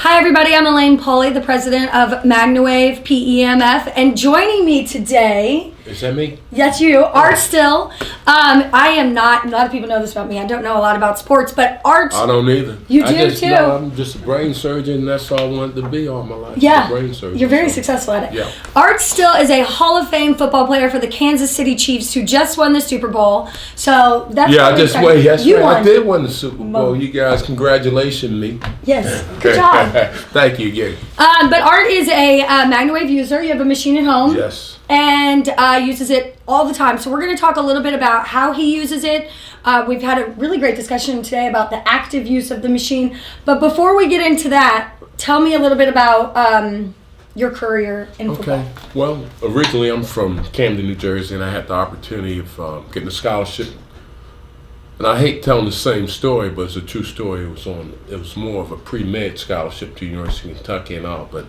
Hi everybody, I'm Elaine Pauly, the president of MagnaWave PEMF, and joining me today... Is that me? That's you. Art Still. I am not, a lot of people know this about me, I don't know a lot about sports, but Art... I don't either. You do too? No, I'm just a brain surgeon, and that's all I wanted to be all my life. Yeah, a brain surgeon, you're very successful at it. Yeah. Art Still is a Hall of Fame football player for the Kansas City Chiefs who just won the Super Bowl. So that's I just won. Yes, you right. won. I did win the Super Bowl. You guys, congratulations me. Yes, good job. Thank you again. But Art is a MagnaWave user. You have a machine at home. Yes. And uses it all the time. So we're going to talk a little bit about how he uses it. We've had a really great discussion today about the active use of the machine. But before we get into that, tell me a little bit about your career in football. Okay. Well, originally I'm from Camden, New Jersey, and I had the opportunity of getting a scholarship. And I hate telling the same story, but it's a true story. It was more of a pre-med scholarship to University of Kentucky and all, but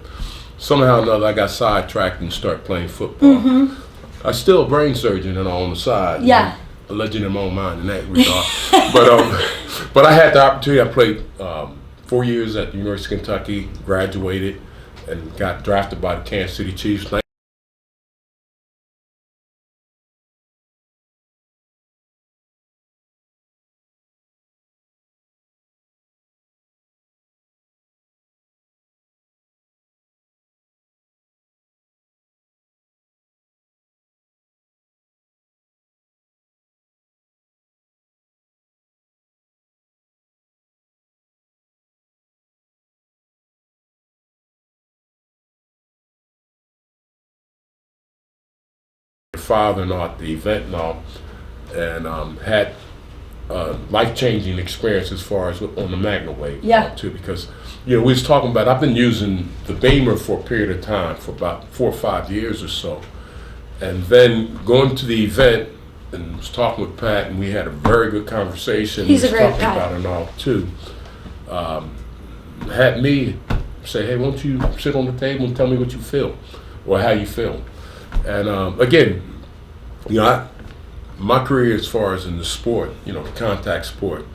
somehow or another I got sidetracked and started playing football. Mm-hmm. I'm still a brain surgeon and all on the side. Yeah. A legend in my own mind in that regard. but I had the opportunity. I played 4 years at the University of Kentucky, graduated, and got drafted by the Kansas City Chiefs. Father and all at the event and all, and had life-changing experience as far as on the MagnaWave too, because we was talking about, I've been using the Beamer for a period of time, for about 4 or 5 years or so, and then going to the event and was talking with Pat, and we had a very good conversation. He's a great talking guy. about it and all too. Had me say, hey, won't you sit on the table and tell me what you feel or how you feel. And again, my career as far as in the sport, the contact sport,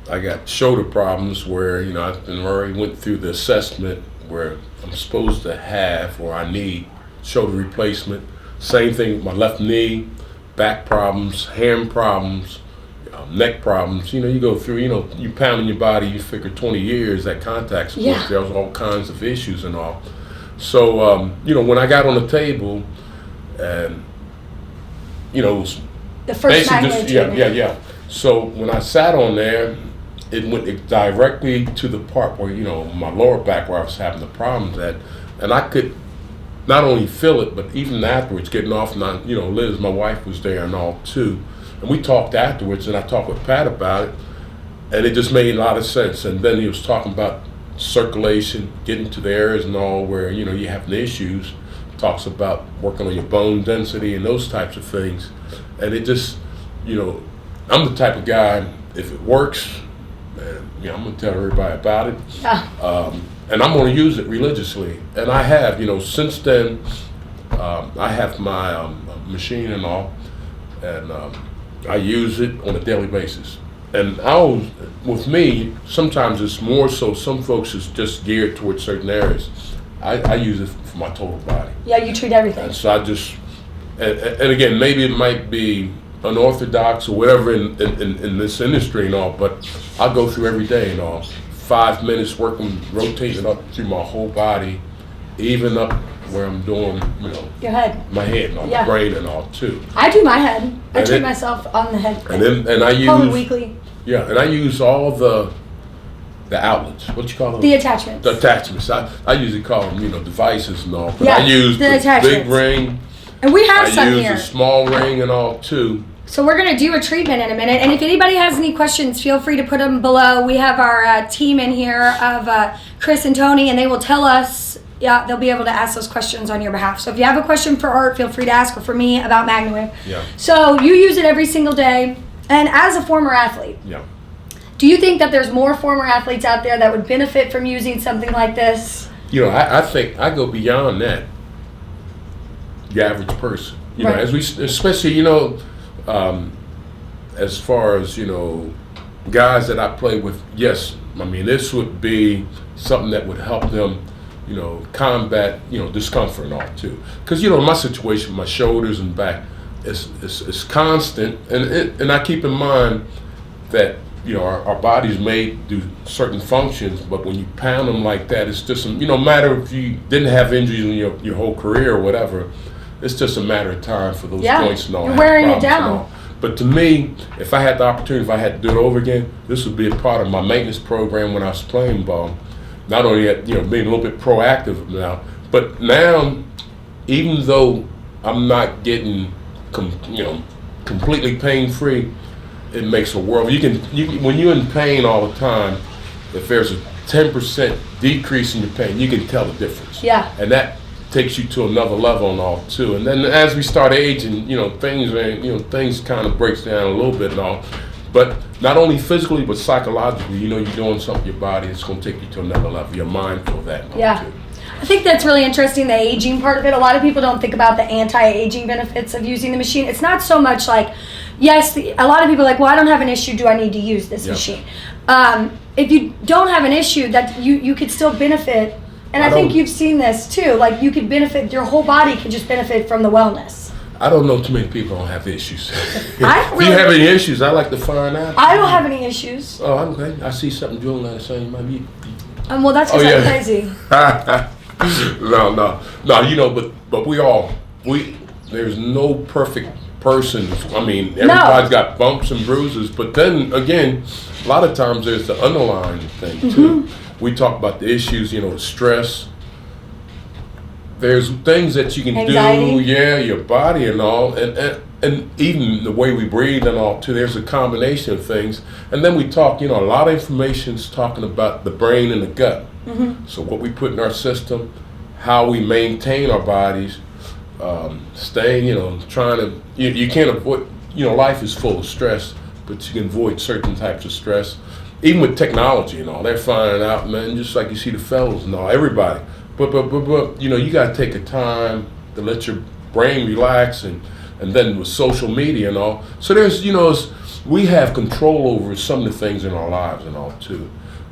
I got shoulder problems where, I've already went through the assessment where I'm supposed to have or I need shoulder replacement. Same thing with my left knee, back problems, hand problems, neck problems. You go through, you pounding your body, you figure 20 years at contact sports, there was all kinds of issues and all. So, when I got on the table, and it was the first basically just So when I sat on there, it went directly to the part where my lower back where I was having the problems at, and I could not only feel it, but even afterwards, getting off, and Liz, my wife, was there and all too, and we talked afterwards, and I talked with Pat about it, and it just made a lot of sense. And then he was talking about circulation, getting to the areas and all where you have the issues. Talks about working on your bone density and those types of things, and it just, I'm the type of guy, if it works, man, I'm gonna tell everybody about it, and I'm gonna use it religiously, and I have, since then, I have my machine and all, and I use it on a daily basis. And with me, sometimes it's more so. Some folks is just geared towards certain areas. I use it for my total body. Yeah, you treat everything. And so I just, and again, maybe it might be unorthodox or whatever in this industry and all, but I go through every day and all. 5 minutes working, rotating up through my whole body, even up where I'm doing, your head, my head and all, my brain and all too. I do my head. I treat myself on the head. And I use probably weekly. Yeah, and I use all the outlets. What you call them? The attachments. The attachments. I usually call them, devices and all. But yeah, I use the big ring. And we have some here. I use the small ring and all too. So we're going to do a treatment in a minute. And if anybody has any questions, feel free to put them below. We have our team in here of Chris and Tony, and they will tell us, they'll be able to ask those questions on your behalf. So if you have a question for Art, feel free to ask, or for me about MagnaWave. Yeah. So you use it every single day. And as a former athlete, do you think that there's more former athletes out there that would benefit from using something like this? I think I go beyond that. The average person, especially as far as guys that I play with, yes, I mean, this would be something that would help them, combat, discomfort and all too. Because, my situation, my shoulders and back, it's constant. And I keep in mind that, our body's made to do certain functions, but when you pound them like that, it's just, no matter if you didn't have injuries in your whole career or whatever, it's just a matter of time for those joints and all. You're wearing it down. But to me, if I had the opportunity, if I had to do it over again, this would be a part of my maintenance program when I was playing ball. Not only at, being a little bit proactive now, but now, even though I'm not getting, completely pain-free, it makes a world. When you're in pain all the time, if there's a 10% decrease in your pain, you can tell the difference. Yeah. And that takes you to another level and all too. And then as we start aging, things kind of breaks down a little bit and all. But not only physically, but psychologically, you're doing something to your body. It's going to take you to another level. You're mindful of that and all too. I think that's really interesting, the aging part of it. A lot of people don't think about the anti-aging benefits of using the machine. It's not so much like, yes, a lot of people are like, well, I don't have an issue. Do I need to use this machine? If you don't have an issue, that you could still benefit. And I think you've seen this too. Like, you could benefit, your whole body could just benefit from the wellness. I don't know too many people don't have issues. If you have any issues, I like to find out. I don't have any issues. Oh, okay. I see something drooling on the side. You might be. Well, that's because I'm crazy. No. But there's no perfect person. I mean, everybody's got bumps and bruises. But then again, a lot of times there's the underlying thing too. We talk about the issues, stress. There's things that you can Anxiety. do, your body and all, and even the way we breathe and all too. There's a combination of things, and then we talk. A lot of information's talking about the brain and the gut. So what we put in our system, how we maintain our bodies, staying, trying to. You can't avoid. Life is full of stress, but you can avoid certain types of stress. Even with technology and all, they're finding out, man. Just like you see the fellows and all, everybody. But you got to take a time to let your brain relax, and then with social media and all. So there's, we have control over some of the things in our lives and all too.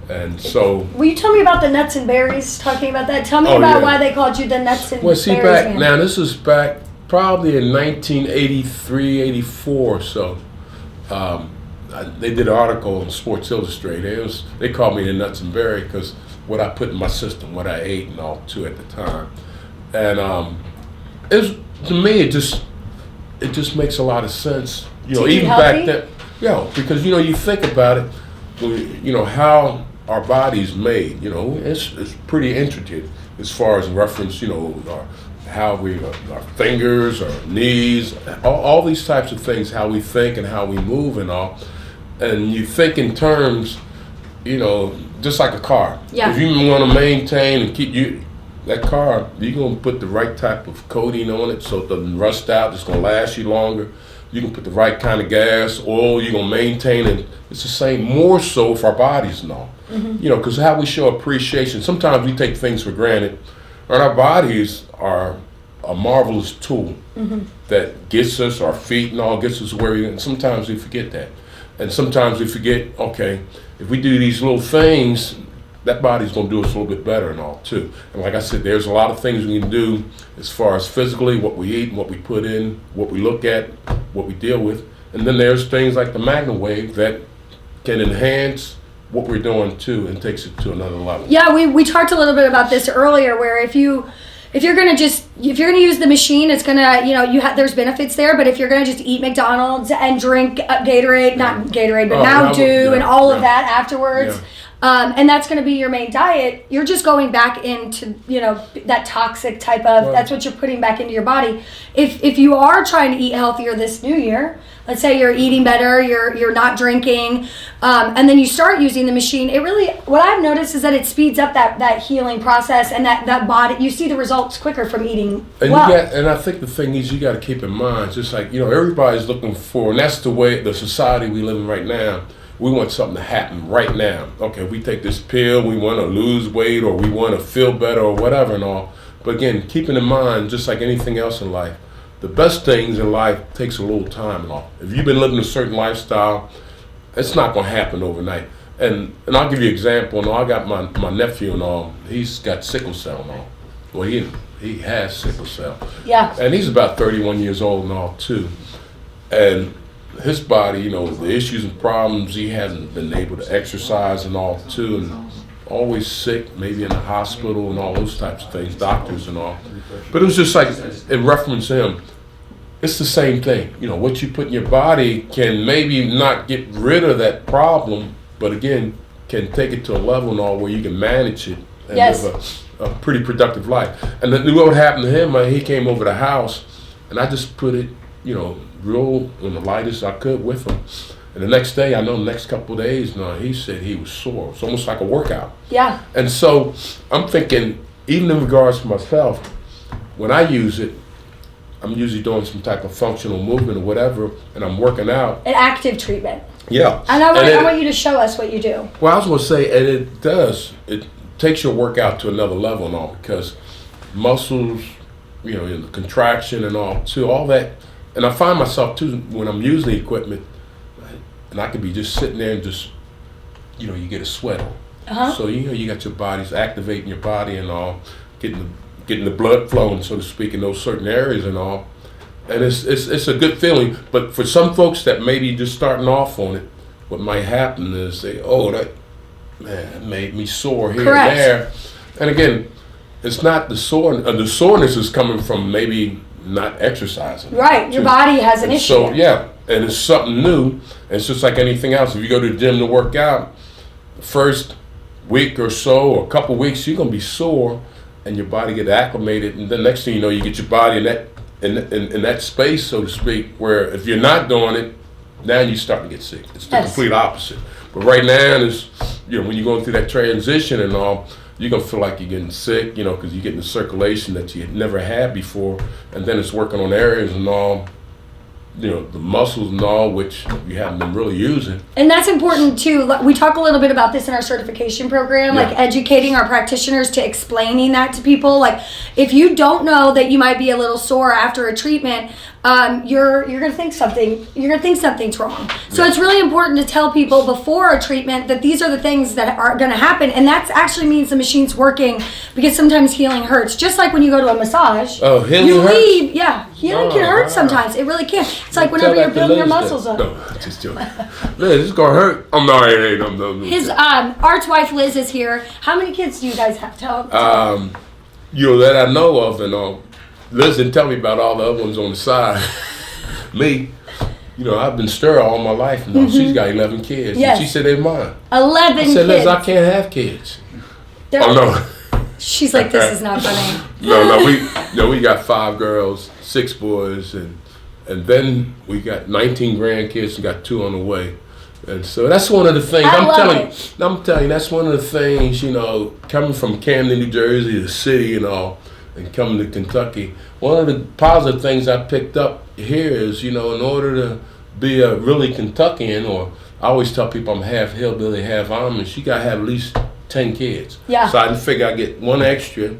And so. Will you tell me about the nuts and berries? Talking about that, tell me about why they called you the nuts and berries man. Now this is back probably in 1983, 84. So they did an article in Sports Illustrated. They called me the nuts and berry because what I put in my system, what I ate and all too at the time. And to me it just makes a lot of sense. Even back then, because you think about it, how our body's made, it's pretty intricate as far as in reference, how our fingers, our knees, all these types of things, how we think and how we move and all. And you think in terms, just like a car. Yeah. If you want to maintain and keep that car, you're going to put the right type of coating on it so it doesn't rust out. It's going to last you longer. You can put the right kind of gas, oil. You're going to maintain it. It's the same, more so for our bodies and all. Because how we show appreciation. Sometimes we take things for granted, and our bodies are a marvelous tool that gets us, our feet and all, gets us where we. And sometimes we forget that. And sometimes we forget, okay, if we do these little things, that body's going to do us a little bit better and all too. And like I said, there's a lot of things we can do as far as physically, what we eat, what we put in, what we look at, what we deal with. And then there's things like the MagnaWave that can enhance what we're doing too and takes it to another level. Yeah, we talked a little bit about this earlier, where if you're gonna use the machine, it's gonna there's benefits there. But if you're gonna just eat McDonald's and drink Gatorade, not Gatorade, but Mountain Dew and all of that afterwards, and that's gonna be your main diet, you're just going back into that toxic type of. That's what you're putting back into your body. If you are trying to eat healthier this new year, let's say you're eating better, you're not drinking, and then you start using the machine, what I've noticed is that it speeds up that healing process, and that body, you see the results quicker from eating well. And I think the thing is, you got to keep in mind, just like, everybody's looking for, and that's the way, the society we live in right now, we want something to happen right now. Okay, we take this pill, we want to lose weight, or we want to feel better, or whatever and all. But again, keeping in mind, just like anything else in life, the best things in life takes a little time and all. If you've been living a certain lifestyle it's not going to happen overnight. And I'll give you an example. And I got my nephew and all. He's got sickle cell and all. Well, he has sickle cell. Yeah. And he's about 31 years old and all too. And his body, you know, the issues and problems, he hasn't been able to exercise and all too, and always sick, maybe in the hospital and all those types of things, doctors and all. But it was just like, in reference to him, it's the same thing. You know, what you put in your body can maybe not get rid of that problem, but again, can take it to a level and all where you can manage it and live a pretty productive life. And then what happened to him, he came over the house, and I just put it, you know, real on the lightest I could with him. And the next day, I know the next couple of days, he said he was sore. It's almost like a workout. Yeah. And so I'm thinking, even in regards to myself, when I use it, I'm usually doing some type of functional movement or whatever, and I'm working out. An active treatment. Yeah. And I want you to show us what you do. Well, I was going to say, and it does. It takes your workout to another level and all, because muscles, you know, the contraction and all, too, all that. And I find myself, too, when I'm using the equipment, and I could be just sitting there and just, you know, you get a sweat on. Uh-huh. So, you know, you got your body's activating your body and all, getting the blood flowing, so to speak, in those certain areas and all. And it's a good feeling. But for some folks that maybe just starting off on it, what might happen is that made me sore here Correct. and there. And again, it's not the soreness is coming from maybe not exercising. Right, your body has an issue. So, yeah, and it's something new. And it's just like anything else. If you go to the gym to work out, the first week or so, or a couple weeks, you're going to be sore, and your body get acclimated. And then next thing you know, you get your body in that space, so to speak, where if you're not doing it, now you start to get sick. It's the complete opposite. But right now, is, you know, when you're going through that transition and all, you're going to feel like you're getting sick, you know, because you're getting the circulation that you had never had before. And then it's working on areas and all, you know, the muscles and all, which you haven't been really using. And that's important too. We talk a little bit about this in our certification program, like educating our practitioners to explaining that to people. Like, if you don't know that you might be a little sore after a treatment, you're gonna think something's wrong. So it's really important to tell people before a treatment that these are the things that are gonna happen, and that actually means the machine's working, because sometimes healing hurts. Just like when you go to a massage, healing hurts? Healing can hurt sometimes. It really can. It's like whenever you're building your muscles up. No, just joking. Liz, it's gonna hurt. I'm not. His Art's wife Liz is here. How many kids do you guys have? You know, that I know of, and Liz didn't tell me about all the other ones on the side. Me, you know, I've been sterile all my life. And she's got 11 kids. Yes. And she said they're mine. 11 kids. I said, Liz, I can't have kids. No. She's like, this is not funny. We got 5 girls, 6 boys, and then we got 19 grandkids and got 2 on the way. And so that's one of the things I'm telling you, that's one of the things, you know, coming from Camden, New Jersey, the city and all, and coming to Kentucky. One of the positive things I picked up here is, you know, in order to be a really Kentuckian, or I always tell people I'm half hillbilly, half Amish, you gotta have at least 10 kids. Yeah. So I just figure I get 1 extra,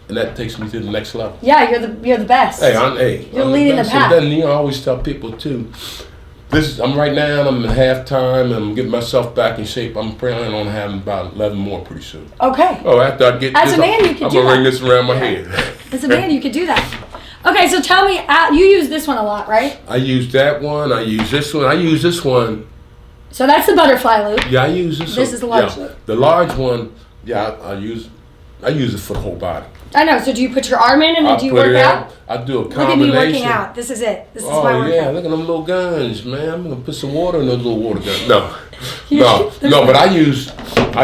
and that takes me to the next level. Yeah, you're the best. You're leading the pack. And then, you know, I always tell people too, I'm right now, I'm in halftime, I'm getting myself back in shape. I'm planning on having about 11 more pretty soon. Okay. Oh, after I get As a man, you can do that. I'm gonna ring this around my head. As a man, you could do that. Okay, so tell me, you use this one a lot, right? I use that one, I use this one, I use this one. So that's the butterfly loop. Yeah, I use this one. This is the large loop. The large one, I use it for the whole body. I know. So do you put your arm in and then do you work out? I do a combination. Look at me working out. This is it. This is my workout. Oh yeah, look at them little guns, man. I'm gonna put some water in those little water guns. No, but I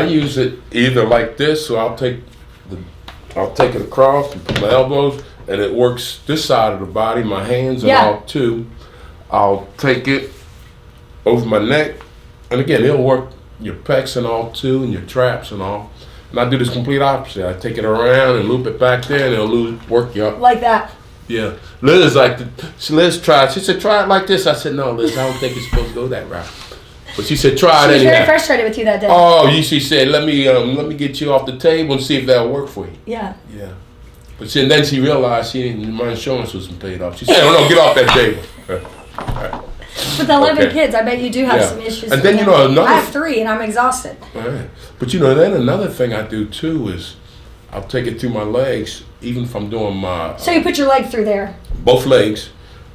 use it either like this, so I'll take it across and put my elbows, and it works this side of the body, my hands and all too. I'll take it over my neck, and again, it'll work your pecs and all too, and your traps and all. And I do this complete opposite. I take it around and loop it back there, and it'll work you up. Like that. Yeah. Liz tried. She said, try it like this. I said, no, Liz, I don't think it's supposed to go that route. But she said, try it anyhow. She was very frustrated with you that day. Oh, she said, let me get you off the table and see if that'll work for you. Yeah. Yeah. But then she realized my insurance wasn't paid off. She said, oh no, get off that table. With 11 Okay. kids, I bet you do have Yeah. some issues. And then, with you know, them. another- I have 3 and I'm exhausted. All right. But you know, then another thing I do too is I'll take it through my legs, even if I'm doing my So you put your leg through there. both legs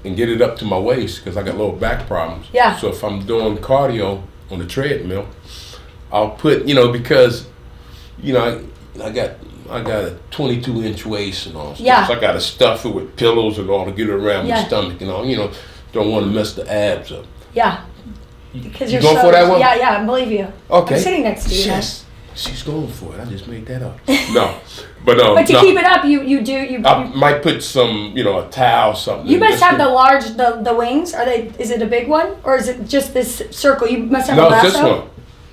and get it up to my waist because I got lower back problems. Yeah. So if I'm doing cardio on the treadmill, I'll put, you know, because, you know, I got a 22-inch waist and all. Yeah. So I got to stuff it with pillows and all to get it around Yeah. my stomach and all. You know, don't want to mess the abs up. Yeah. Because You you're going so, for that one? Yeah, I believe you. Okay. I'm sitting next to you. Yes. She's going for it. I just made that up. No. But But to no. keep it up, you I might put some, you know, a towel, something. you must Just have to- the large the wings. Are they? Is it a big one or is it just this circle? You must have No, a it's lasso. this one.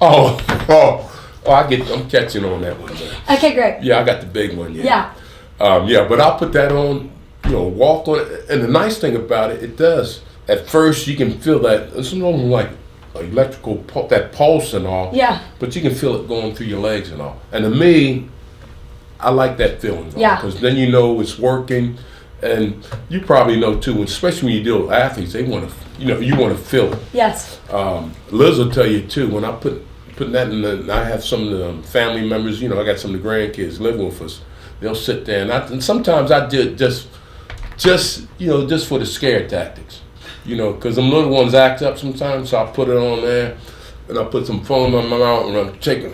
Oh, I'm catching on that one. Man. Okay, great. Yeah, I got the big one. Yeah. Yeah, but I'll put that on, you know, walk on it. And the nice thing about it, it does. At first, you can feel that. It's almost like electrical, that pulse and all. Yeah. But you can feel it going through your legs and all. And to me, I like that feeling. Yeah. Because then you know it's working. And you probably know too, especially when you deal with athletes, they want to, you know, you want to feel it. Yes. Liz will tell you too, when I putting that in the, I have some of the family members, you know, I got some of the grandkids living with us. They'll sit there and sometimes I do it just you know, just for the scare tactics, you know, because them little ones act up sometimes, so I put it on there and I put some foam on my mouth and I'm shaking.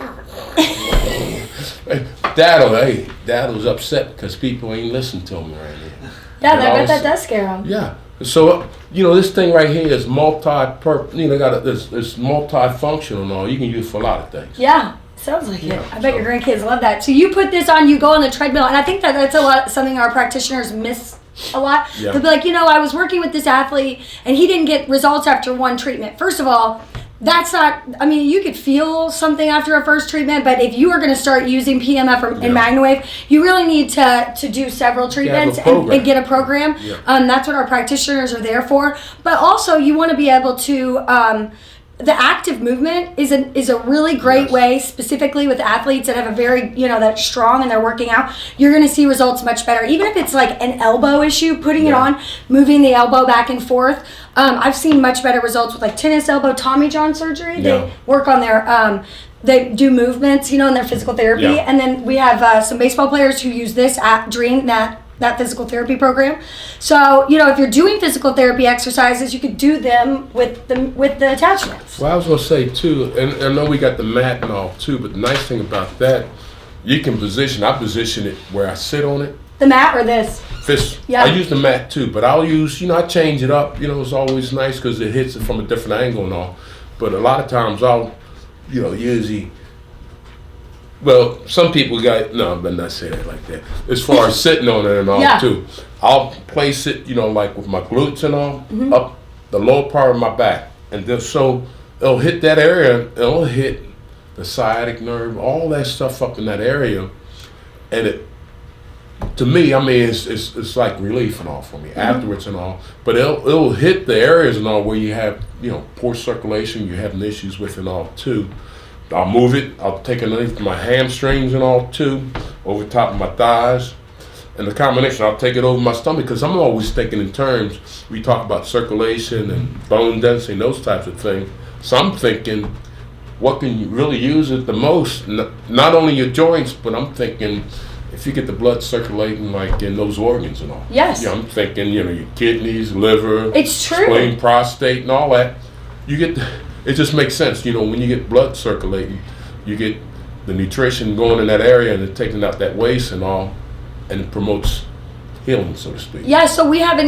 Dad's upset because people ain't listening to him right now. Yeah, And I bet was- that does scare them. Yeah. So, you know, this thing right here is you know, it's multi-functional and all. You can use it for a lot of things. Yeah. Sounds like Yeah, it. I bet so- your grandkids love that. So you put this on, you go on the treadmill, and I think that's something our practitioners miss a lot. Yeah. They'll be like, you know, I was working with this athlete and he didn't get results after one treatment. First of all, that's not, I mean, you could feel something after a first treatment, but if you are going to start using PMF and MagnaWave, you really need to do several treatments and get a program. Yeah. That's what our practitioners are there for. But also, you want to be able to, the active movement is a really great way, specifically with athletes that have a very, you know, that's strong and they're working out. You're going to see results much better. Even if it's like an elbow issue, putting it on, moving the elbow back and forth. I've seen much better results with like tennis elbow, Tommy John surgery. Yeah. They work on their, they do movements, you know, in their physical therapy. Yeah. And then we have some baseball players who use this during that physical therapy program. So, you know, if you're doing physical therapy exercises, you could do them with the attachments. Well, I was going to say too, and I know we got the mat and all too, but the nice thing about that, you can I position it where I sit on it. The mat or this? I use the mat too, but I'll use, you know, I change it up. You know, it's always nice because it hits it from a different angle and all. But a lot of times I'll, you know, usually, well, some people I better not say that like that. As far as sitting on it and all too, I'll place it, you know, like with my glutes and all, up the lower part of my back, and then so it'll hit that area. It'll hit the sciatic nerve, all that stuff up in that area, and it. To me, I mean, it's like relief and all for me afterwards and all. But it'll hit the areas and all where you have, you know, poor circulation, you're having issues with and all too. I'll move it. I'll take it underneath my hamstrings and all too, over top of my thighs, and the combination. I'll take it over my stomach because I'm always thinking in terms. We talk about circulation and bone density and those types of things. So I'm thinking, what can you really use it the most? Not only your joints, but I'm thinking if you get the blood circulating like in those organs and all. Yes. Yeah, I'm thinking, you know, your kidneys, liver, It's true. spleen, prostate, and all that. You get. It just makes sense, you know, when you get blood circulating, you get the nutrition going in that area and it's taking out that waste and all, and it promotes healing, so to speak. Yeah, so we have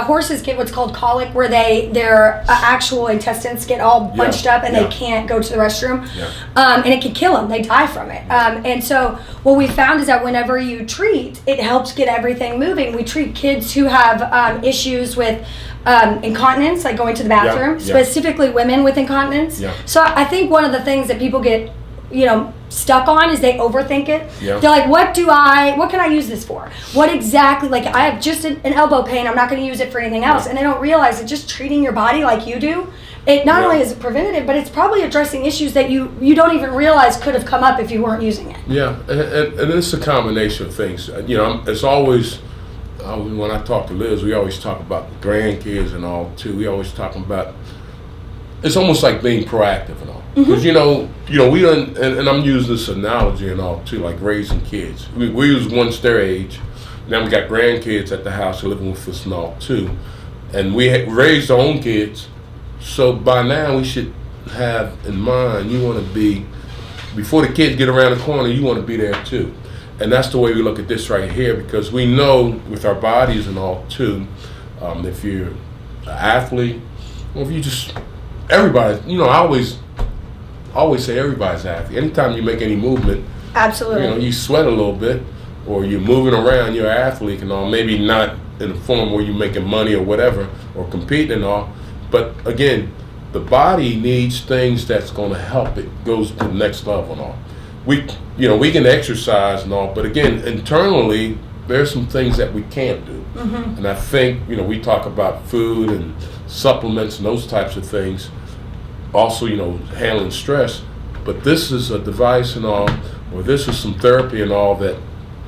horses get what's called colic, where their actual intestines get all bunched up and they can't go to the restroom, and it can kill them. They die from it. And so what we found is that whenever you treat, it helps get everything moving. We treat kids who have issues with incontinence, like going to the bathroom, specifically women with incontinence. Yeah. So I think one of the things that people get, you know, stuck on is they overthink it. Yeah. They're like, what can I use this for? What exactly, like I have just an elbow pain, I'm not going to use it for anything else. And they don't realize that just treating your body like you do, it not only is it preventative, but it's probably addressing issues that you don't even realize could have come up if you weren't using it. Yeah, and it's a combination of things. You know, it's always, when I talk to Liz, we always talk about the grandkids and all too. We always talking about it's almost like being proactive and all. Because we done, and I'm using this analogy and all too, like raising kids. We use once their age. Now we got grandkids at the house who living with us and all too, and we raised our own kids. So by now we should have in mind you want to be, before the kids get around the corner, you want to be there too. And that's the way we look at this right here, because we know with our bodies and all too, if you're an athlete, or if you just, everybody, I always say everybody's an athlete. Anytime you make any movement, absolutely, you sweat a little bit, or you're moving around, you're an athlete and all, maybe not in a form where you're making money or whatever, or competing and all, but again, the body needs things that's going to help it goes to the next level and all. We can exercise and all, but again, internally, there's some things that we can't do. And I think, we talk about food and supplements and those types of things, also, handling stress, but this is a device and all, or this is some therapy and all that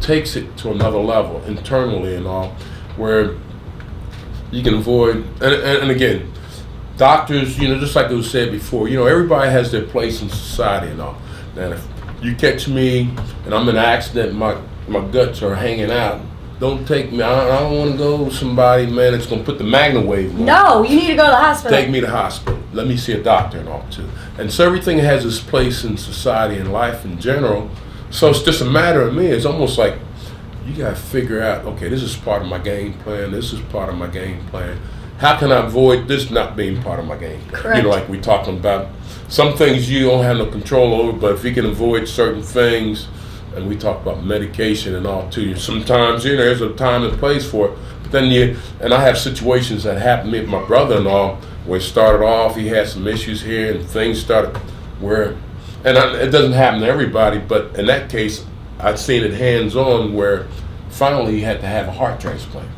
takes it to another level internally and all, where you can avoid, and again, doctors, just like it was said before, everybody has their place in society and all. And if you catch me and I'm in an accident, my guts are hanging out, don't take me. I don't want to go with somebody, man, that's going to put the MagnaWave on. No, you need to go to the hospital. Take me to the hospital. Let me see a doctor and all too. And so everything has its place in society and life in general. So it's just a matter of me. It's almost like you got to figure out, okay, this is part of my game plan. This is part of my game plan. How can I avoid this not being part of my game plan? Correct. Like we're talking about, some things you don't have no control over, but if you can avoid certain things, and we talk about medication and all too. Sometimes there's a time and place for it, but then and I have situations that happened to me with my brother and all, where it started off, he had some issues here, and things started where, it doesn't happen to everybody, but in that case, I've seen it hands-on where finally he had to have a heart transplant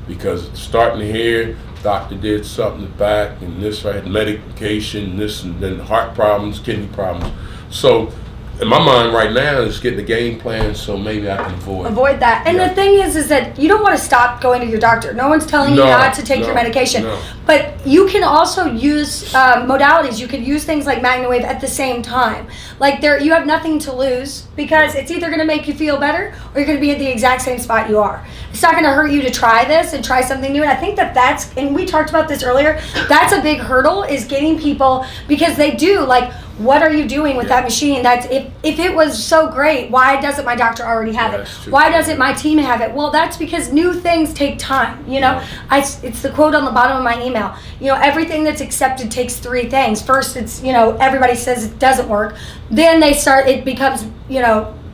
because it's starting to hear, doctor did something in the back, and this, right, medication, this, and then heart problems, kidney problems. So in my mind right now is getting a game plan so maybe I can avoid that. And the thing is that you don't want to stop going to your doctor. No one's telling you not to take your medication. But you can also use modalities. You could use things like MagnaWave at the same time. Like you have nothing to lose because it's either going to make you feel better or you're going to be at the exact same spot you are. It's not going to hurt you to try this and try something new. And I think that's, and we talked about this earlier, that's a big hurdle is getting people, because they do, like, what are you doing with that machine? That's if it was so great, why doesn't my doctor already have it? Why doesn't my team have it? Well, that's because new things take time. It's the quote on the bottom of my email. Everything that's accepted takes 3 things. First, it's everybody says it doesn't work. Then it becomes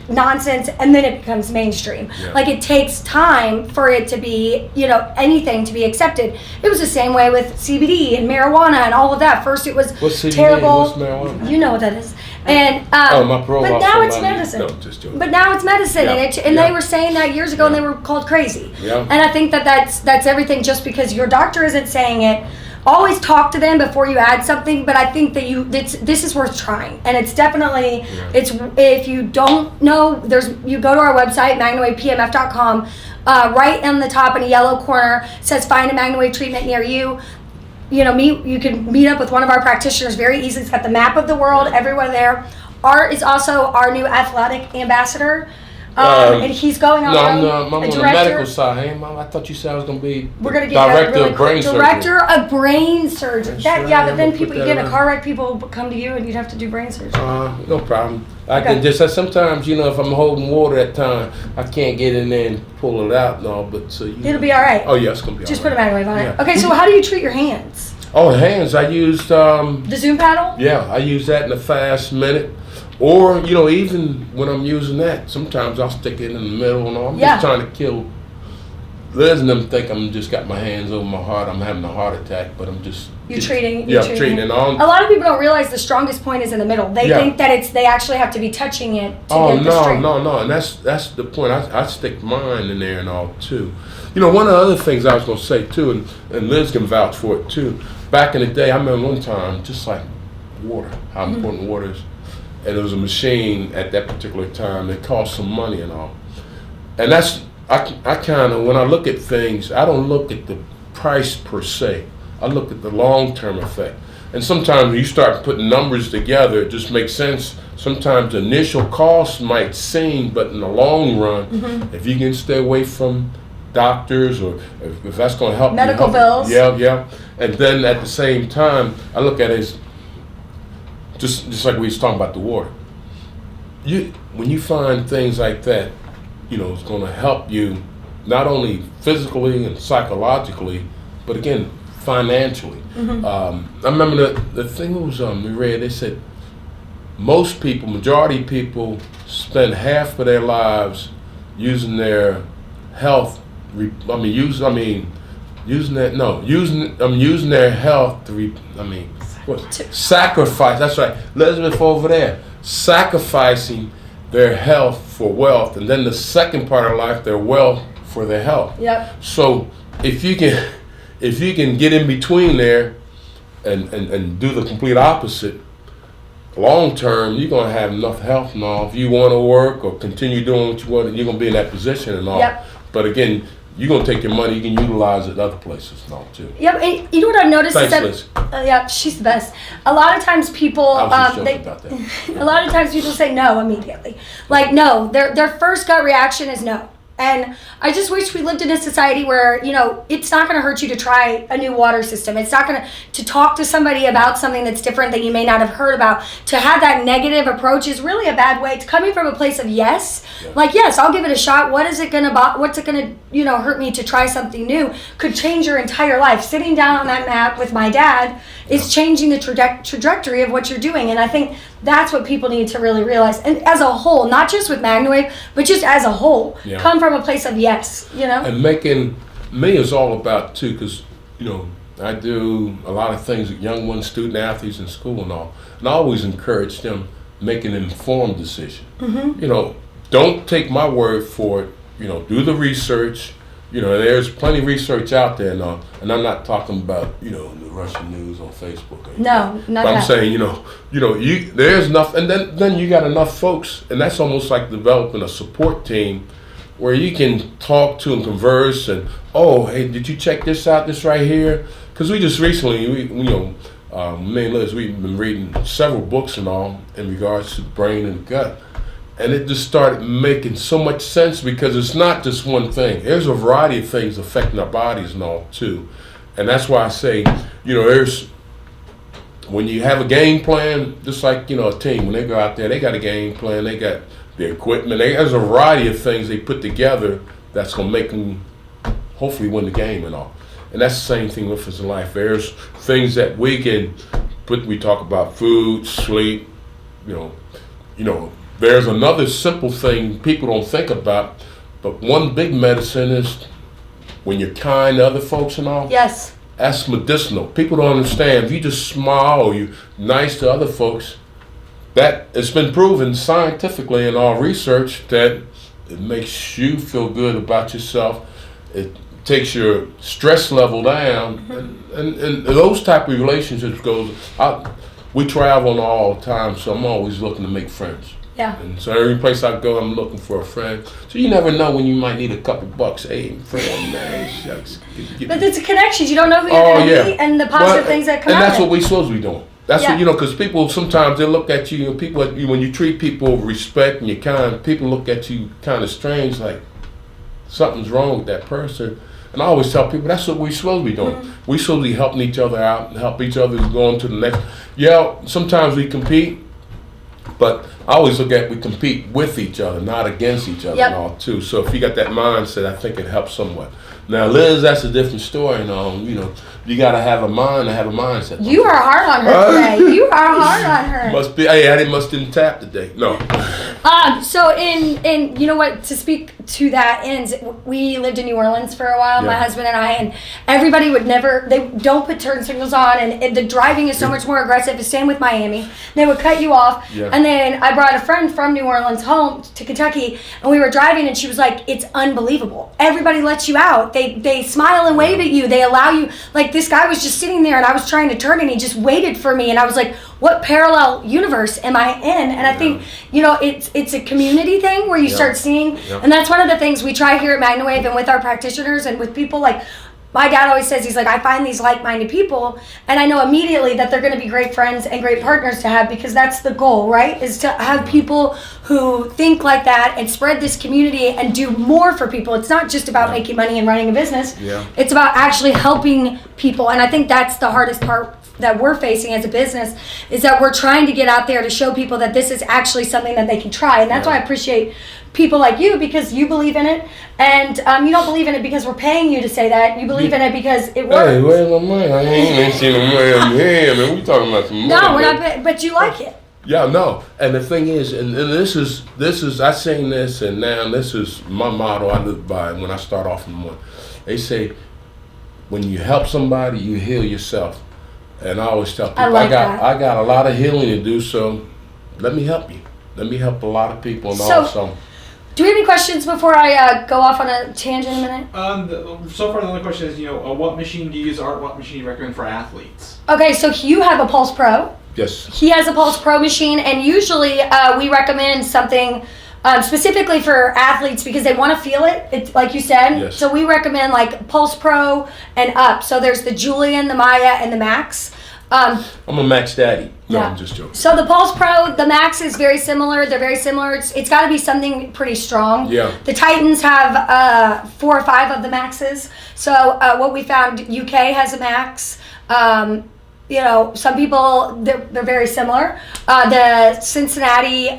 nonsense, and then it becomes mainstream. Like it takes time for it to be, anything to be accepted. It was the same way with CBD and marijuana and all of that. First it was terrible. What's marijuana? You know what that is. And my parole but now it's medicine. No, just joking. But now it's medicine, and they were saying that years ago, and they were called crazy. And I think that's everything. Just because your doctor isn't saying it, always talk to them before you add something. But I think that this is worth trying, and it's definitely it's. If you don't know, you go to our website MagnaWavePMF.com. Right on the top in a yellow corner says find a MagnaWave treatment near you. You can meet up with one of our practitioners very easily. It's got the map of the world everywhere there. Art is also our new athletic ambassador. And he's going on I'm on the medical side. Hey, Mom, I thought you said I was going to be director of brain surgery. Director of brain surgery. But then people, you get in a car wreck, people come to you and you'd have to do brain surgery. No problem. I can just, sometimes, if I'm holding water at time, I can't get in there and pull it out and all, but so it'll be all right. Oh, yeah, it's going to be just all right. Just put a MagnaWave on it. Okay, so how do you treat your hands? Oh, the hands, I used... the Zoom paddle? Yeah, I use that in a fast minute. Or, even when I'm using that, sometimes I'll stick it in the middle and all. I'm just trying to kill. Liz and them think I'm just got my hands over my heart. I'm having a heart attack, but I'm just... You're treating. I'm treating. And a lot of people don't realize the strongest point is in the middle. They think that they actually have to be touching it to get the strength. No. And that's the point. I stick mine in there and all, too. One of the other things I was going to say, too, and Liz can vouch for it, too. Back in the day, I remember one time, just like water, how important water is. And there was a machine at that particular time that cost some money and all. And that's, I kind of, when I look at things, I don't look at the price per se. I look at the long-term effect. And sometimes when you start putting numbers together, it just makes sense. Sometimes the initial cost might seem, but in the long run, if you can stay away from doctors, or if that's going to help medical you, bills. Yeah. And then at the same time, I look at it as just like we was talking about the water. When you find things like that, it's going to help you not only physically and psychologically, but again, financially. I remember the thing was we read. They said majority of people spend half of their lives using their health. Using their health to sacrifice. That's right, Elizabeth over there, sacrificing their health for wealth, and then the second part of life, their wealth for their health. Yep. So if you can get in between there and do the complete opposite, long term you're gonna have enough health and all. If you want to work or continue doing what you want, you're gonna be in that position and all. Yep. But again, you're gonna take your money, you can utilize it other places and all too. Yep. And you know what I've noticed Thanks, is that yeah, she's the best. A lot of times people I was just joking about that. a lot of times people say no immediately. Like no, their first gut reaction is no. And I just wish we lived in a society where, it's not going to hurt you to try a new water system. It's not going to talk to somebody about something that's different that you may not have heard about. To have that negative approach is really a bad way. It's coming from a place of yes. Yeah. Like, yes, I'll give it a shot. What's it going to hurt me to try something new? Could change your entire life. Sitting down on that mat with my dad is changing the trajectory of what you're doing. And I think that's what people need to really realize. And as a whole, not just with MagnaWave, but just as a whole, come from a place of yes, And making me is all about too, because, I do a lot of things with young ones, student athletes in school and all. And I always encourage them make an informed decision. Don't take my word for it. Do the research. There's plenty of research out there and all. And I'm not talking about, the Russian news on Facebook. No, not but I'm that. saying, there's enough, and then you got enough folks, and that's almost like developing a support team where you can talk to and converse and, oh, hey, did you check this out, this right here? Because we just recently, me and Liz, we've been reading several books and all in regards to the brain and the gut. And it just started making so much sense because it's not just one thing. There's a variety of things affecting our bodies and all too. And that's why I say, when you have a game plan, just like, a team, when they go out there, they got a game plan, they got the equipment, there's a variety of things they put together that's going to make them hopefully win the game and all. And that's the same thing with us in life. There's things that we can put, we talk about food, sleep, there's another simple thing people don't think about, but one big medicine is when you're kind to other folks and all. Yes. That's medicinal. People don't understand. If you just smile or you're nice to other folks, that it's been proven scientifically in our research that it makes you feel good about yourself. It takes your stress level down, and those type of relationships we travel all the time, so I'm always looking to make friends. Yeah. And so every place I go, I'm looking for a friend. So you never know when you might need a couple bucks. Hey, friend, man, shucks. But it's connections. You don't know who you're going to meet and the positive things that come out. And that's what we're supposed to be doing. That's what, because people sometimes they look at you, when you treat people with respect and you're kind, people look at you kind of strange, like something's wrong with that person. And I always tell people that's what we're supposed to be doing. We're supposed to be helping each other out and help each other go on to the next. Yeah, sometimes we compete. But I always look at we compete with each other, not against each other and all too. So if you got that mindset, I think it helps somewhat. Now, Liz, that's a different story. You got to have a mind to have a mindset. You are hard on her today. You are hard on her. Must be. Hey, I didn't tap today. No. So in to speak to that end, we lived in New Orleans for a while, my husband and I, and everybody they don't put turn signals on, and the driving is so much more aggressive. Same with Miami. They would cut you off. Yeah. And then I brought a friend from New Orleans home to Kentucky, and we were driving, and she was like, it's unbelievable. Everybody lets you out. They smile and wave at you. They allow you, like this guy was just sitting there, and I was trying to turn, and he just waited for me, and I was like, what parallel universe am I in? And I think, it's a community thing where you start seeing, and that's one of the things we try here at MagnaWave and with our practitioners and with people, like, my dad always says, he's like, I find these like-minded people, and I know immediately that they're going to be great friends and great partners to have, because that's the goal, right? Is to have people who think like that and spread this community and do more for people. It's not just about making money and running a business. Yeah. It's about actually helping people, and I think that's the hardest part that we're facing as a business, is that we're trying to get out there to show people that this is actually something that they can try. And that's why I appreciate people like you, because you believe in it, and you don't believe in it because we're paying you to say that. You believe in it because it works. Hey, where's my money? I ain't seen no money in here, man. We talking about some money. No, we're not, but you like it. Yeah, no. And the thing is, and this is I seen this, and now this is my motto I live by when I start off in the morning. They say, when you help somebody, you heal yourself. And I always tell people, I got a lot of healing to do, so let me help you. Let me help a lot of people. And also, do we have any questions before I go off on a tangent in a minute? So far, the only question is, what machine do you use, Art? What machine do you recommend for athletes? Okay, so you have a Pulse Pro. Yes. He has a Pulse Pro machine, and usually we recommend something specifically for athletes because they want to feel it. It's like you said. Yes. So we recommend like Pulse Pro and up. So there's the Julian, the Maya, and the Max. I'm a Max daddy. No, Yeah. I'm just joking. So the Pulse Pro, the Max is very similar. They're very similar. It's got to be something pretty strong. Yeah. The Titans have 4 or 5 of the Maxes. So what we found, UK has a Max. Some people, they're very similar. The Cincinnati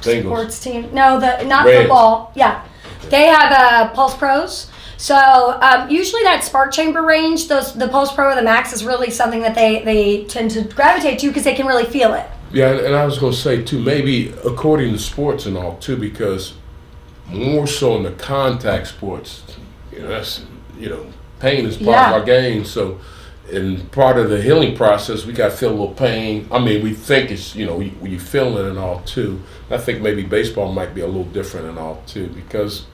sports team. No, not Reds. football. Yeah. They have Pulse Pros. So usually that spark chamber range, the Pulse Pro or the Max is really something that they tend to gravitate to because they can really feel it. Yeah, and I was going to say, too, maybe according to sports and all, too, because more so in the contact sports, that's, pain is part of our game. So in part of the healing process, we got to feel a little pain. I mean, we think it's, you feel it and all, too. I think maybe baseball might be a little different and all, too, because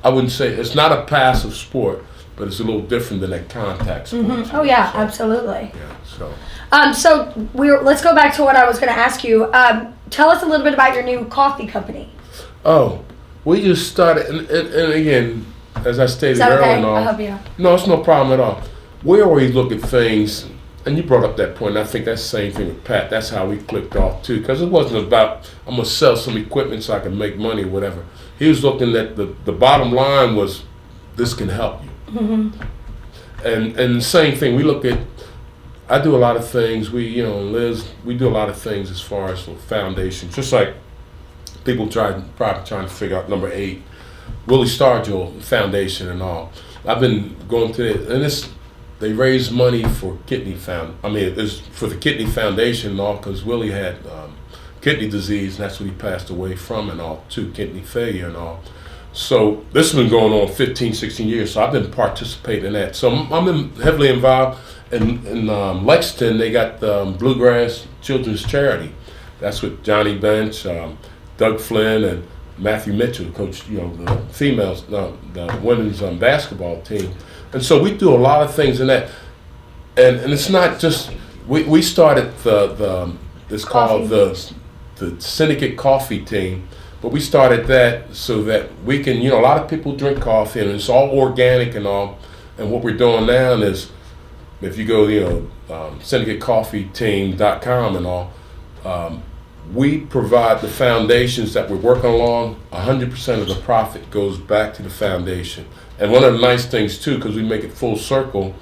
I wouldn't say it's not a passive sport, but it's a little different than that contact sport. Mm-hmm. Oh yeah, absolutely. Yeah. So. So let's go back to what I was going to ask you. Tell us a little bit about your new coffee company. Oh, we just started, and again, as I stated Is that earlier, okay? I hope you. No, it's no problem at all. We always look at things, and you brought up that point. And I think that's the same thing with Pat. That's how we clicked off too, because it wasn't about I'm gonna sell some equipment so I can make money or whatever. He was looking at the bottom line was this can help you. Mm-hmm. And the same thing, we look at, I do a lot of things, Liz, we do a lot of things as far as foundations, just like people probably trying to figure out number 8, Willie Stargell Foundation and all. I've been going to it, and they raise money for it's for the kidney foundation and all, because Willie had kidney disease, and that's what he passed away from and all, too, kidney failure and all. So this has been going on 15, 16 years, so I've been participating in that. So I'm heavily involved. In Lexington, they got Bluegrass Children's Charity. That's with Johnny Bench, Doug Flynn, and Matthew Mitchell, coach, the females, the women's basketball team. And so we do a lot of things in that. And it's not just, we started it's called the Syndicate coffee team. But we started that so that we can, a lot of people drink coffee and it's all organic and all. And what we're doing now is, if you go, syndicatecoffeeteam.com and all, we provide the foundations that we're working along. 100% of the profit goes back to the foundation. And one of the nice things too, because we make it full circle,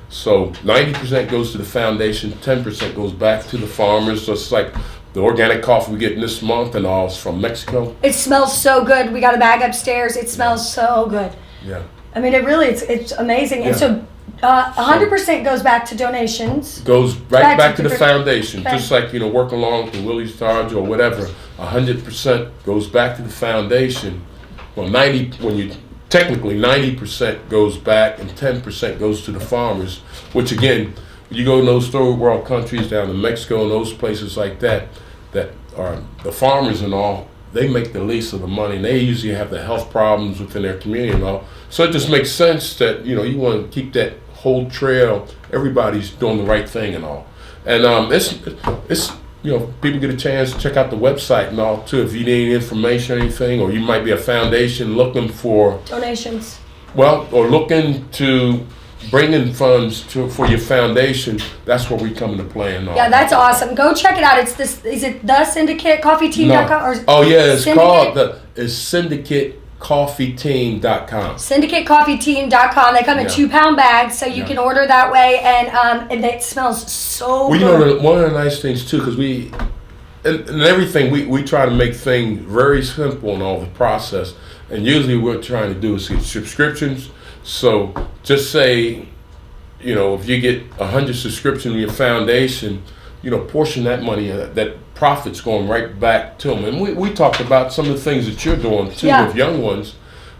so 90% goes to the foundation, 10% goes back to the farmers. So it's like the organic coffee we get this month and all is from Mexico. It smells so good. We got a bag upstairs. It smells so good. Yeah. I mean, it's amazing. Yeah. And so 100% goes back to donations. Goes right back to the foundation. Okay. Just like, work along with the Willie's Starge or whatever. 100% goes back to the foundation. Well, technically 90% goes back and 10% goes to the farmers, which again, you go in those third world countries down in Mexico and those places like that are the farmers and all, they make the least of the money, and they usually have the health problems within their community and all. So it just makes sense that, you want to keep that whole trail, everybody's doing the right thing and all. And it's people get a chance to check out the website and all too. If you need any information or anything, or you might be a foundation looking for Donations. Well, or look into bringing funds for your foundation. That's where we come into play and all. Yeah, that's awesome. Go check it out. It's this. Is it the SyndicateCoffeeTeam.com? Or Oh yeah, it's Syndicate? called it's SyndicateCoffeeTeam.com. SyndicateCoffeeTeam.com. They come in Yeah. 2-pound bags, so you Yeah. can order that way, and it smells so Well, you good. know, one of the nice things too, because and everything, we try to make things very simple in all the process. And usually what we're trying to do is get subscriptions. So just say, you know, if you get 100 subscriptions in your foundation, you know, portion that money, that profit's going right back to them. And we talked about some of the things that you're doing too Yeah. with young ones.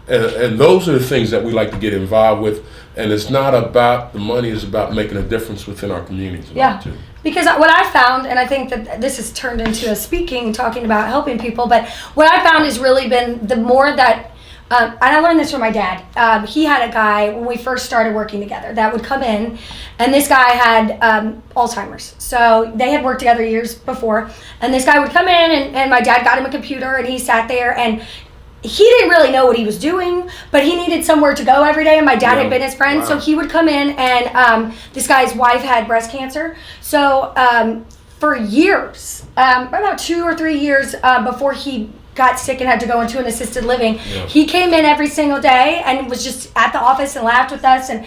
And those are the things that we like to get involved with. And it's not about the money, it's about making a difference within our communities. Yeah. Too. Because what I found, and I think that this has turned into a speaking, talking about helping people, but what I found has really been the more that, and I learned this from my dad. He had a guy when we first started working together that would come in, and this guy had Alzheimer's. So they had worked together years before, and this guy would come in, and my dad got him a computer, and he sat there, and he didn't really know what he was doing, but he needed somewhere to go every day, and my dad had been his friend, so he would come in, and this guy's wife had breast cancer. So for years, about 2 or 3 years before he got sick and had to go into an assisted living, he came in every single day and was just at the office and laughed with us, and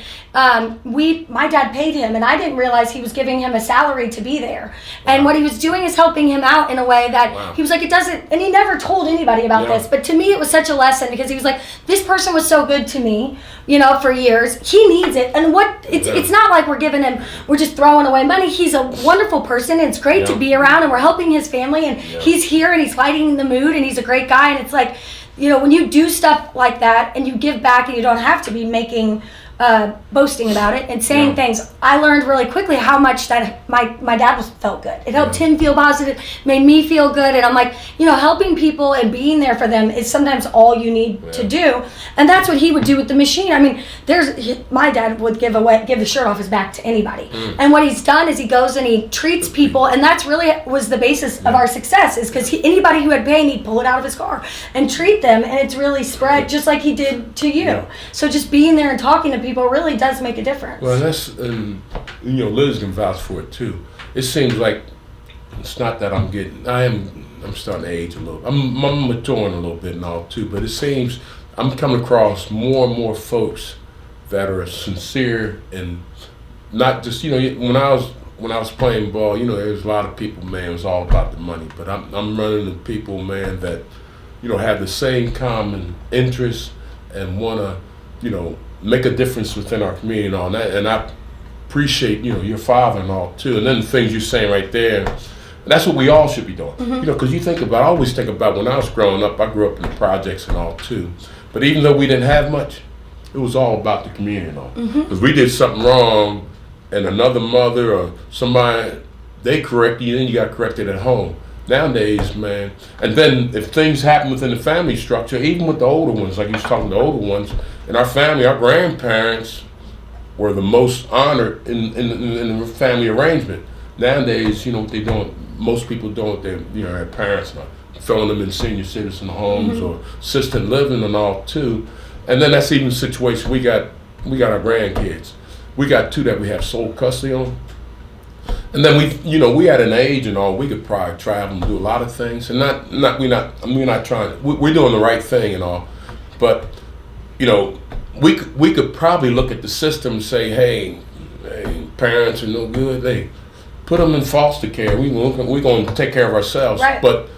my dad paid him, and I didn't realize he was giving him a salary to be there. And what he was doing is helping him out in a way that he was like, it doesn't, and he never told anybody about this, but to me it was such a lesson, because he was like, this person was so good to me, you know, for years. He needs it. And it's not like we're giving him, we're just throwing away money. He's a wonderful person, and it's great to be around, and we're helping his family, and he's here, and he's lighting the mood, and he's a great guy. And it's like, you know, when you do stuff like that and you give back, and you don't have to be making boasting about it and saying things, I learned really quickly how much that my dad felt good. It helped him feel positive, made me feel good, and I'm like, you know, helping people and being there for them is sometimes all you need to do. And that's what he would do with the machine. I mean, my dad would give the shirt off his back to anybody. And what he's done is he goes and he treats people, and that's really was the basis of our success, is because anybody who had pain, he'd pull it out of his car and treat them, and it's really spread just like he did to you. So just being there and talking to people really does make a difference. Well, that's, you know, Liz can vouch for it too. It seems like it's not that I'm starting to age a little. I'm maturing a little bit and all too, but it seems I'm coming across more and more folks that are sincere and not just, you know, when I was playing ball, you know, there was a lot of people, man, it was all about the money, but I'm running into people, man, that, you know, have the same common interests and want to, you know, make a difference within our community and all that. And I appreciate, you know, your father and all too. And then the things you're saying right there, that's what we all should be doing. You know, because I always think about when I was growing up, I grew up in the projects and all too. But even though we didn't have much, it was all about the community and all. Because we did something wrong, and another mother or somebody, they correct you, then you got corrected at home. Nowadays, man, and then if things happen within the family structure, even with the older ones, like you was talking to the older ones, in our family, our grandparents were the most honored in the family arrangement. Nowadays, you know what they doing? Most people doing what their parents are throwing them in senior citizen homes or assisted living and all too. And then that's even the situation we got our grandkids. We got 2 that we have sole custody on. And then we at an age and all, we could probably travel and do a lot of things. And we're not trying, we're doing the right thing and all. But, you know, we could probably look at the system and say, hey, parents are no good. Hey, put them in foster care. We're going to take care of ourselves. Right. But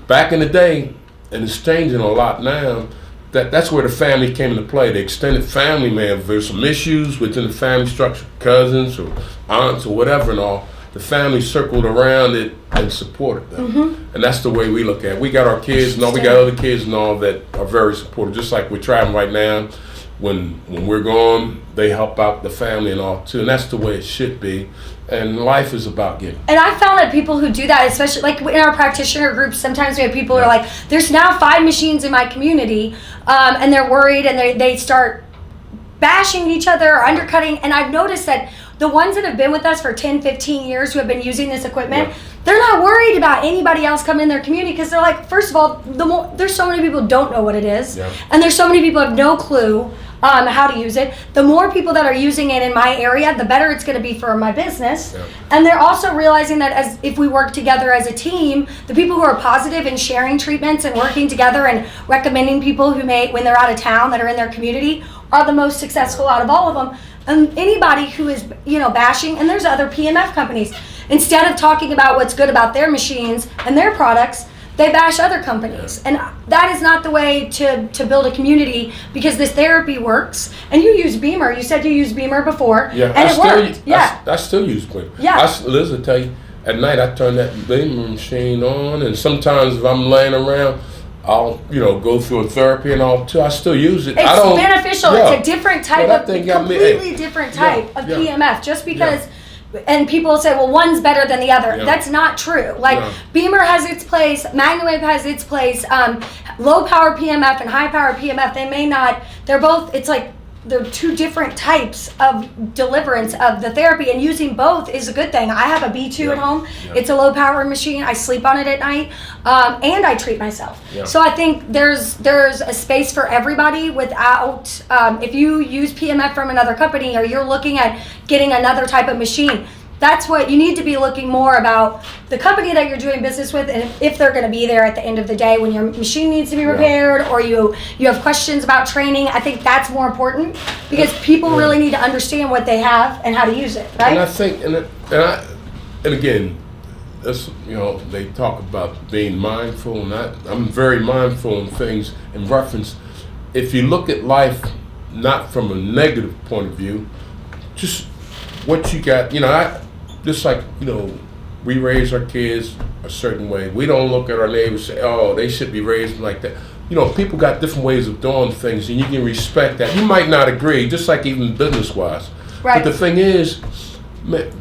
back in the day, and it's changing a lot now, that's where the family came into play. The extended family, man, if there's some issues within the family structure, cousins or aunts or whatever and all, the family circled around it and supported them. And that's the way we look at it. We got our kids and all, we got other kids and all that are very supportive. Just like we're traveling right now, when we're gone, they help out the family and all too. And that's the way it should be. And life is about giving. And I found that people who do that, especially like in our practitioner groups, sometimes we have people who are like, there's now 5 machines in my community, and they're worried, and they start bashing each other or undercutting. And I've noticed that the ones that have been with us for 10, 15 years who have been using this equipment, they're not worried about anybody else coming in their community because they're like, first of all, there's so many people who don't know what it is, and there's so many people who have no clue how to use it. The more people that are using it in my area, the better it's going to be for my business. And they're also realizing that as if we work together as a team, the people who are positive and sharing treatments and working together and recommending people who may, when they're out of town, that are in their community, are the most successful out of all of them. And anybody who is, bashing, and there's other PMF companies, instead of talking about what's good about their machines and their products, they bash other companies. And that is not the way to build a community, because this therapy works. And you use Beamer. You said you used Beamer before. Yeah, and it worked. I still use Beamer. Yeah. Liz will tell you, at night I turn that Beamer machine on, and sometimes if I'm laying around, I'll, go through a therapy and all too. I still use it. It's beneficial. Yeah. It's a different type of, completely different type of PMF. Just because... And people say, well, one's better than the other. That's not true. Beamer has its place, MagnaWave has its place. Low power PMF and high power PMF, they may not, they're both, it's like they're two different types of deliverance of the therapy, and using both is a good thing. I have a B2 at home. It's a low power machine. I sleep on it at night, and I treat myself. So I think there's a space for everybody without, if you use PMF from another company or you're looking at getting another type of machine, that's what you need to be looking more about, the company that you're doing business with, and if they're going to be there at the end of the day when your machine needs to be repaired, or you have questions about training. I think that's more important, because people really need to understand what they have and how to use it, right? And I think, and again, that's, they talk about being mindful, and I'm very mindful in things in reference. If you look at life not from a negative point of view, just what you got, just like, we raise our kids a certain way. We don't look at our neighbors and say, oh, they should be raised like that. People got different ways of doing things, and you can respect that. You might not agree, just like even business-wise. Right. But the thing is,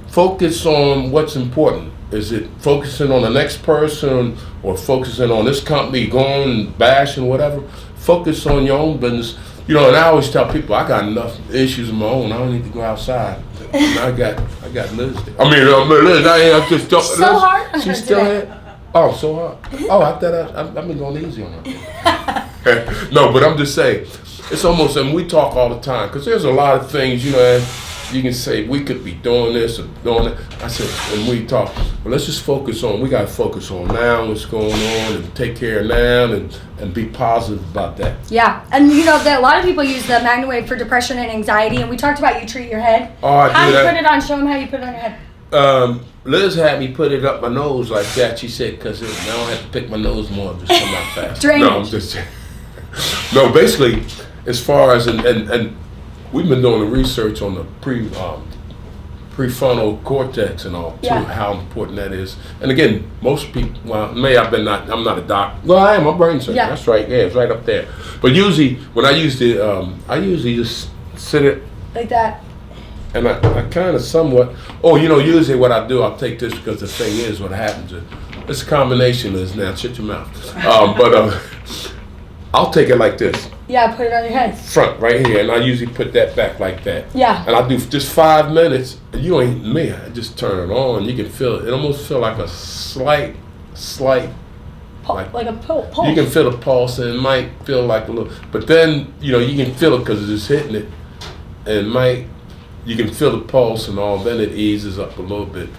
focus on what's important. Is it focusing on the next person, or focusing on this company, going and bashing, whatever? Focus on your own business. And I always tell people, I got enough issues of my own. I don't need to go outside. I got Liz. Liz, I just don't. So Liz, hard. She's still here. Oh, so hard. Oh, I thought I've been going easy on her. No, but I'm just saying, it's almost, and we talk all the time, because there's a lot of things, you can say we could be doing this or doing that. I said, and we talk, well, let's just focus on, we got to focus on now, what's going on, and take care of now, and be positive about that. Yeah, and a lot of people use the MagnaWave for depression and anxiety, and we talked about you treat your head. Oh, I do how that. You put it on, show them how you put it on your head. Liz had me put it up my nose like that. She said, because I don't have to pick my nose more, just come out fast. Drainage. No, I'm just no, basically, as far as, and we've been doing the research on the prefrontal cortex and all too, how important that is. And again, most people, well, I'm not a doctor. Well, I am a brain surgeon. Yeah. That's right. Yeah, it's right up there. But usually, when I use it, I usually just sit it like that. And I kind of somewhat, usually what I do, I'll take this, because the thing is, what happens is, it's a combination is now, shut your mouth. But I'll take it like this. Yeah, put it on your head. Front, right here, and I usually put that back like that. Yeah. And I do just 5 minutes, and you ain't me, I just turn it on, you can feel it. It almost feel like a slight, like a pulse. You can feel the pulse, and it might feel like a little, but then, you can feel it because it's just hitting it, and you can feel the pulse and all, then it eases up a little bit.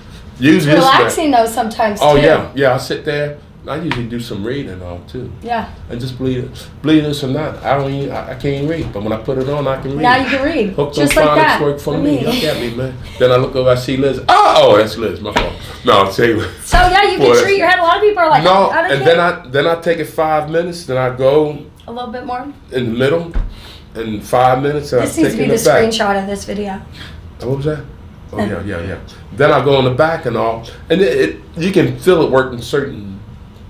Usually it's relaxing though sometimes too. Oh yeah. Yeah, I sit there, I usually do some reading and all too. Yeah. And just believe this or not, I can't even read, but when I put it on, I can read. Now you can read. Hooked just on like that. work for me. Look at me, man. Then I look over, I see Liz. Oh, that's Liz, my fault. No, I'll tell you. So yeah, you can treat your head. A lot of people are like, no, and then I take it 5 minutes, then I go a little bit more in the middle, and 5 minutes, and this needs to be the screenshot of this video. What was that? Oh, yeah. Then I go in the back and all, and you can feel it work in certain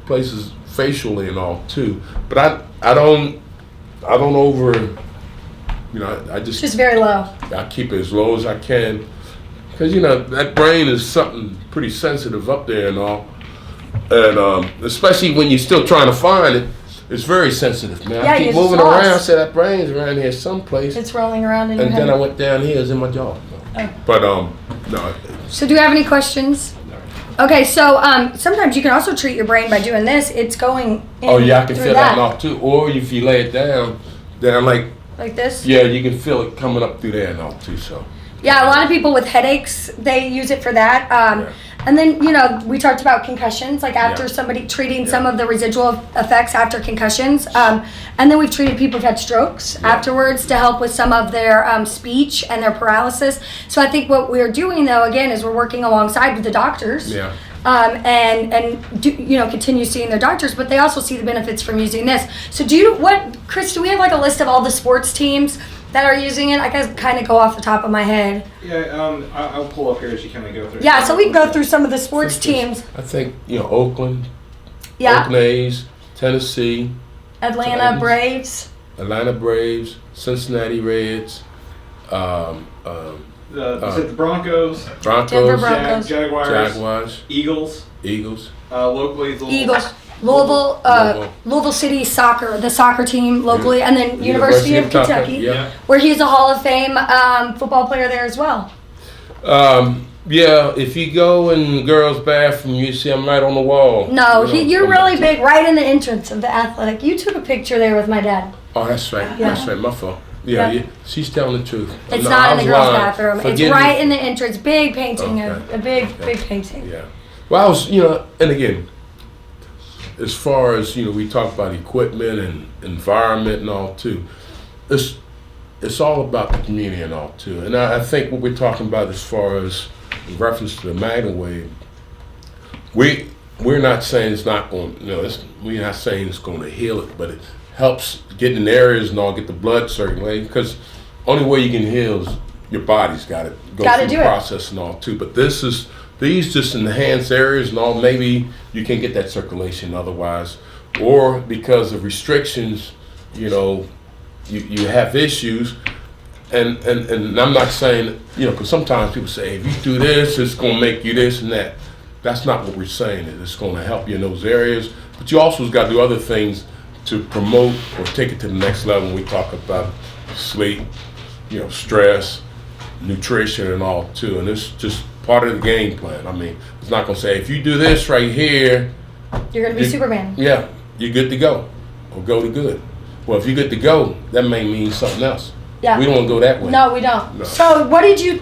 places facially and all too. But I don't over, I just very low. I keep it as low as I can, because that brain is something pretty sensitive up there and all, and especially when you're still trying to find it. It's very sensitive, man. Yeah, I keep moving around. I said that brain's around here someplace. It's rolling around in your head. And then I went down here. It's in my jaw. Oh. But no. So do you have any questions? Okay, so sometimes you can also treat your brain by doing this. It's going in Oh yeah, I can through feel that now too. Or if you lay it down like this. yeah, you can feel it coming up through there now too. So Yeah, a lot of people with headaches, they use it for that. And then, we talked about concussions, like after somebody treating some of the residual effects after concussions. And then we've treated people who've had strokes afterwards to help with some of their speech and their paralysis. So I think what we're doing, though, again, is we're working alongside with the doctors. Yeah. Continue seeing their doctors, but they also see the benefits from using this. So Chris, do we have like a list of all the sports teams that are using it? I can kind of go off the top of my head. Yeah, I'll pull up here as you kind of go through. Yeah, so we can go through some of the sports teams. I think, Oakland, Yeah. Oakland A's, Tennessee, Atlanta Braves, Cincinnati Reds, the Broncos, Denver Broncos, Jaguars, Eagles. Locally, Eagles, Louisville City Soccer, the soccer team locally, and then University of Kentucky, where he's a Hall of Fame football player there as well. Yeah, if you go in the girls' bathroom, you see him right on the wall. No, you're really big, right in the entrance of the athletic. You took a picture there with my dad. Oh, that's right. Yeah. That's right. My fault. Yeah, she's telling the truth. It's not in the girls' bathroom. It's right me. in the entrance. Big painting, Okay. a big painting. Yeah. Well, I was, and again, as far as, we talk about equipment and environment and all too, it's all about the community and all too. And I think what we're talking about as far as in reference to the MagnaWave, we're not saying it's not going, we're not saying it's going to heal it, but it helps get in areas and all, get the blood circulating, because only way you can heal is your body's got to go through the process and all too. But these just enhance areas and all, maybe you can get that circulation otherwise, or because of restrictions, you have issues. And I'm not saying, because sometimes people say, if you do this, it's going to make you this and that. That's not what we're saying. It's going to help you in those areas. But you also got to do other things to promote or take it to the next level. When we talk about sleep, stress, nutrition and all too. And it's just part of the game plan. I mean, it's not going to say, if you do this right here, you're going to be Superman. Yeah, you're good to go, or go to good. Well, if you're good to go, that may mean something else. Yeah. We don't want to go that way. No, we don't. No. So what did you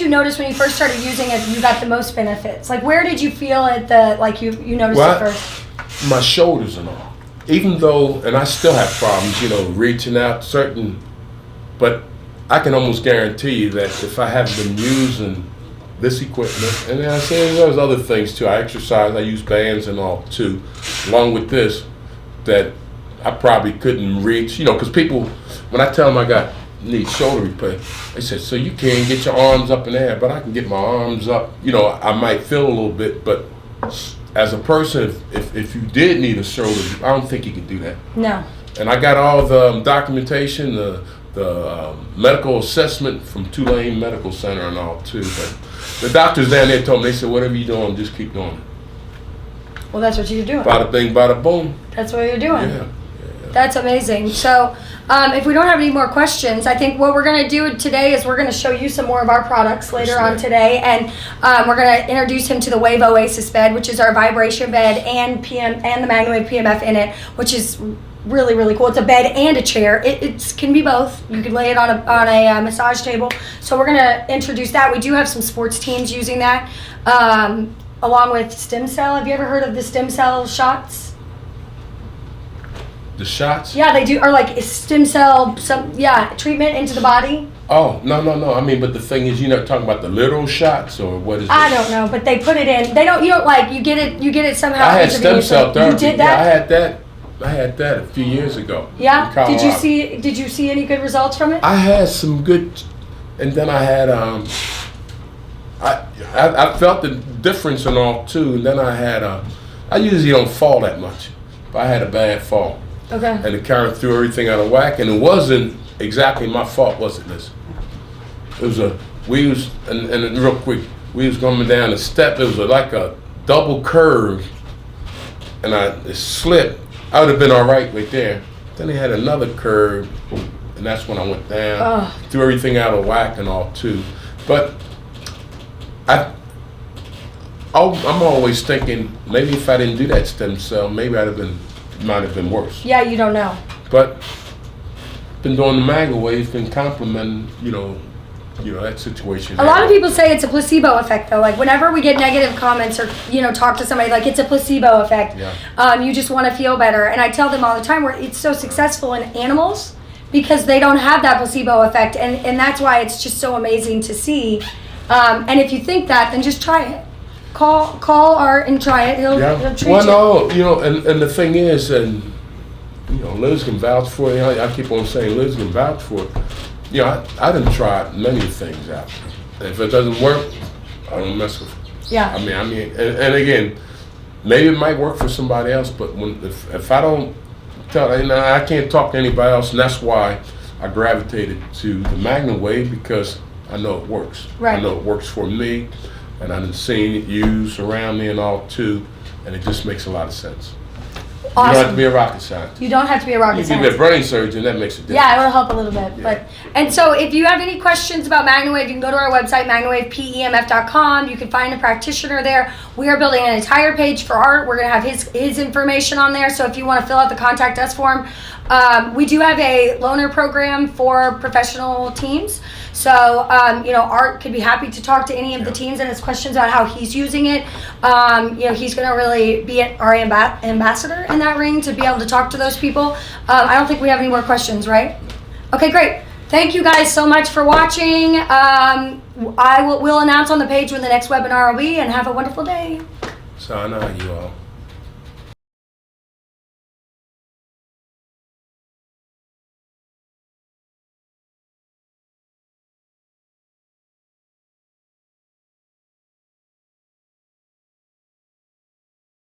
notice when you first started using it? You got the most benefits. Like, where did you feel it? You noticed it first? My shoulders and all. Even though, and I still have problems, reaching out but I can almost guarantee you that if I haven't been using this equipment, and I say there's other things too. I exercise, I use bands and all too, along with this, that I probably couldn't reach. Because people, when I tell them I need shoulder repair, they said, so you can't get your arms up in the air, but I can get my arms up. I might feel a little bit, but as a person, if you did need a shoulder, I don't think you could do that. No. And I got all the documentation, the medical assessment from Tulane Medical Center and all too. But the doctors down there told me, they said, whatever you're doing, just keep doing it. Well, that's what you're doing. Bada bing, bada boom. That's what you're doing. Yeah. That's amazing. So if we don't have any more questions, I think what we're going to do today is we're going to show you some more of our products later on today. And we're going to introduce him to the Wave Oasis bed, which is our vibration bed and the MagnaWave PMF in it, which is really, really cool. It's a bed and a chair. It can be both. You can lay it on a massage table. So we're going to introduce that. We do have some sports teams using that, along with stem cell. Have you ever heard of the stem cell shots? The shots? Yeah, they do, or like stem cell, treatment into the body. Oh, no. I mean, but the thing is, you're not talking about the literal shots, or what is it? I don't know, but they put it in. You get it somehow. I had stem cell therapy. You did that? Yeah, I had that a few years ago. Yeah? Did you see any good results from it? I had some good, and then I had, I felt the difference and all too, and then I had, I usually don't fall that much, but I had a bad fall. Okay. And it kind of threw everything out of whack, and it wasn't exactly my fault, was it, Liz? It was and real quick, we was coming down a step. It was like a double curve, and it slipped. I would have been all right there. Then they had another curve, and that's when I went down, threw everything out of whack and all too. But I'm always thinking maybe if I didn't do that stem cell, maybe might have been worse. Yeah, you don't know. But been doing the MagnaWave, been complimenting, that situation. A lot of people say it's a placebo effect, though. Like whenever we get negative comments or talk to somebody, like it's a placebo effect. Yeah. You just want to feel better, and I tell them all the time, it's so successful in animals because they don't have that placebo effect, and that's why it's just so amazing to see. And if you think that, then just try it. Call Art and try it. He'll treat you. Well, no, and the thing is, and Liz can vouch for it. I keep on saying Liz can vouch for it. I done tried many things out. And if it doesn't work, I don't mess with it. Yeah. I mean, and again, maybe it might work for somebody else, but if I don't I can't talk to anybody else, and that's why I gravitated to the MagnaWave, because I know it works. Right. I know it works for me, and I've seen it used around me and all too, and it just makes a lot of sense. Awesome. You don't have to be a rocket scientist. You don't have to be a rocket You can scientist. be a brain surgeon, that makes a difference. Yeah, it will help a little bit. Yeah. And so if you have any questions about MagnaWave, you can go to our website, magnawavepemf.com. You can find a practitioner there. We are building an entire page for Art. We're going to have his information on there. So if you want to fill out the contact us form, we do have a loaner program for professional teams. So, Art could be happy to talk to any of the teams and his questions about how he's using it. He's going to really be our ambassador in that ring to be able to talk to those people. I don't think we have any more questions, right? Okay, great. Thank you guys so much for watching. We'll announce on the page when the next webinar will be, and have a wonderful day. So I know you all.